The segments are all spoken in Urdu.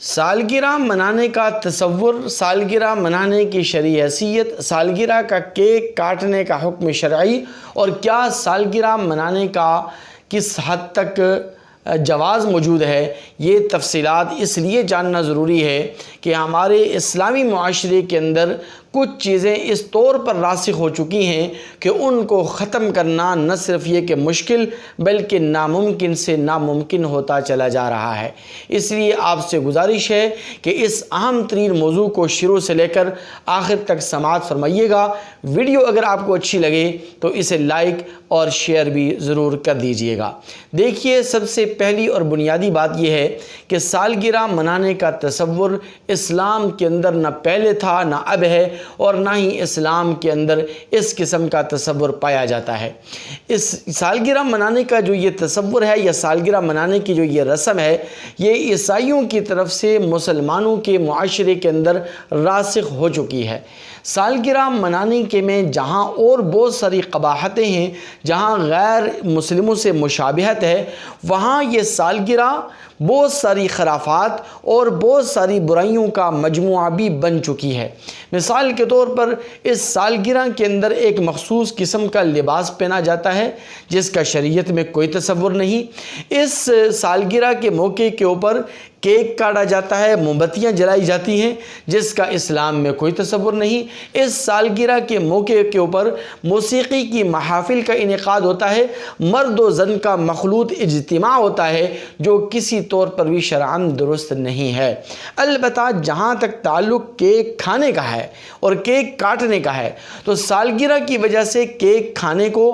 سالگرہ منانے کا تصور، سالگرہ منانے کی شرعی حیثیت، سالگرہ کا کیک کاٹنے کا حکم شرعی، اور کیا سالگرہ منانے کا کس حد تک جواز موجود ہے، یہ تفصیلات اس لیے جاننا ضروری ہے کہ ہمارے اسلامی معاشرے کے اندر کچھ چیزیں اس طور پر راسخ ہو چکی ہیں کہ ان کو ختم کرنا نہ صرف یہ کہ مشکل بلکہ ناممکن سے ناممکن ہوتا چلا جا رہا ہے۔ اس لیے آپ سے گزارش ہے کہ اس اہم ترین موضوع کو شروع سے لے کر آخر تک سماعت فرمائیے گا۔ ویڈیو اگر آپ کو اچھی لگے تو اسے لائک اور شیئر بھی ضرور کر دیجئے گا۔ دیکھیے، سب سے پہلی اور بنیادی بات یہ ہے کہ سالگرہ منانے کا تصور اسلام کے اندر نہ پہلے تھا نہ اب ہے، اور نہ ہی اسلام کے اندر اس قسم کا تصور پایا جاتا ہے۔ اس سالگرہ منانے کا جو یہ تصور ہے یا سالگرہ منانے کی جو یہ رسم ہے، یہ عیسائیوں کی طرف سے مسلمانوں کے معاشرے کے اندر راسخ ہو چکی ہے۔ سالگرہ منانے کے میں جہاں اور بہت ساری قباحتیں ہیں، جہاں غیر مسلموں سے مشابہت ہے، وہاں یہ سالگرہ بہت ساری خرافات اور بہت ساری برائیوں کا مجموعہ بھی بن چکی ہے۔ مثال کے طور پر اس سالگرہ کے اندر ایک مخصوص قسم کا لباس پہنا جاتا ہے جس کا شریعت میں کوئی تصور نہیں۔ اس سالگرہ کے موقع کے اوپر کیک کاٹا جاتا ہے، موم بتیاں جلائی جاتی ہیں جس کا اسلام میں کوئی تصور نہیں۔ اس سالگرہ کے موقع کے اوپر موسیقی کی محافل کا انعقاد ہوتا ہے، مرد و زن کا مخلوط اجتماع ہوتا ہے جو کسی طور پر بھی شرعاً درست نہیں ہے۔ البتہ جہاں تک تعلق کیک کھانے کا ہے اور کیک کاٹنے کا ہے تو سالگرہ کی وجہ سے کیک کھانے کو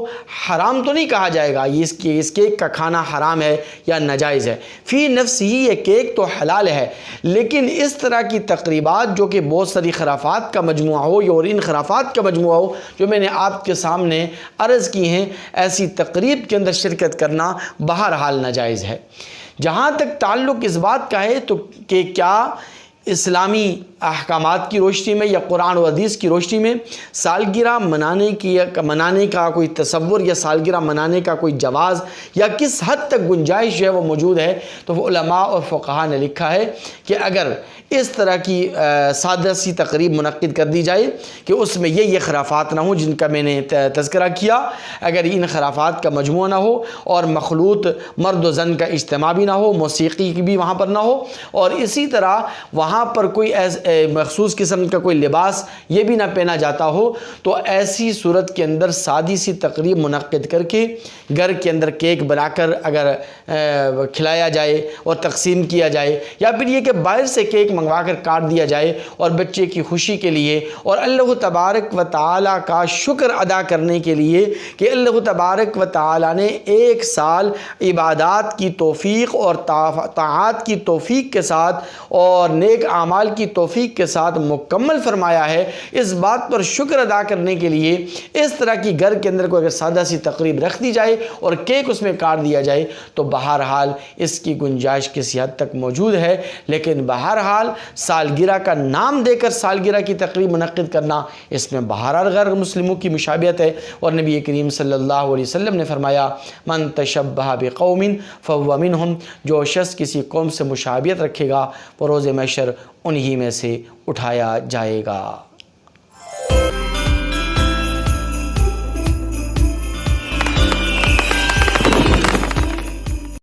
حرام تو نہیں کہا جائے گا، یہ اس کیک کا کھانا حرام ہے یا ناجائز ہے، فی نفس ہی یہ کیک تو حلال ہے، لیکن اس طرح کی تقریبات جو کہ بہت ساری خرافات کا مجموعہ ہو اور ان خرافات کا مجموعہ ہو جو میں نے آپ کے سامنے عرض کی ہیں، ایسی تقریب کے اندر شرکت کرنا بہرحال ناجائز ہے۔ جہاں تک تعلق اس بات کا ہے تو کہ کیا اسلامی احکامات کی روشنی میں یا قرآن و حدیث کی روشنی میں سالگرہ منانے کا کوئی تصور یا سالگرہ منانے کا کوئی جواز یا کس حد تک گنجائش ہے وہ موجود ہے، تو وہ علماء اور فقہاء نے لکھا ہے کہ اگر اس طرح کی سادہ سی تقریب منعقد کر دی جائے کہ اس میں یہ خرافات نہ ہوں جن کا میں نے تذکرہ کیا، اگر ان خرافات کا مجموعہ نہ ہو اور مخلوط مرد و زن کا اجتماع بھی نہ ہو، موسیقی بھی وہاں پر نہ ہو، اور اسی طرح وہاں پر کوئی مخصوص قسم کا کوئی لباس یہ بھی نہ پہنا جاتا ہو، تو ایسی صورت کے اندر سادی سی تقریب منعقد کر کے گھر کے اندر کیک بنا کر اگر کھلایا جائے اور تقسیم کیا جائے، یا پھر یہ کہ باہر سے کیک منگوا کر کاٹ دیا جائے اور بچے کی خوشی کے لیے اور اللہ تبارک و تعالی کا شکر ادا کرنے کے لیے کہ اللہ تبارک و تعالی نے ایک سال عبادات کی توفیق اور طاعات کی توفیق کے ساتھ اور نیک اعمال کی توفیق کے ساتھ مکمل فرمایا ہے، اس بات پر شکر ادا کرنے کے لیے اس طرح کی گھر کے اندر کوئی اگر سادہ سی تقریب رکھ دی جائے اور کیک اس میں کاٹ دیا جائے تو بہرحال اس کی گنجائش کسی حد تک موجود ہے، لیکن بہرحال سالگرہ کا نام دے کر سالگرہ کی تقریب منعقد کرنا اس میں بہرحال غیر مسلموں کی مشابہت ہے، اور نبی کریم صلی اللہ علیہ وسلم نے فرمایا من تشبہ بقوم فہو منہم، جو شخص کسی قوم سے مشابہت رکھے گا وہ روز محشر انہی میں سے اٹھایا جائے گا۔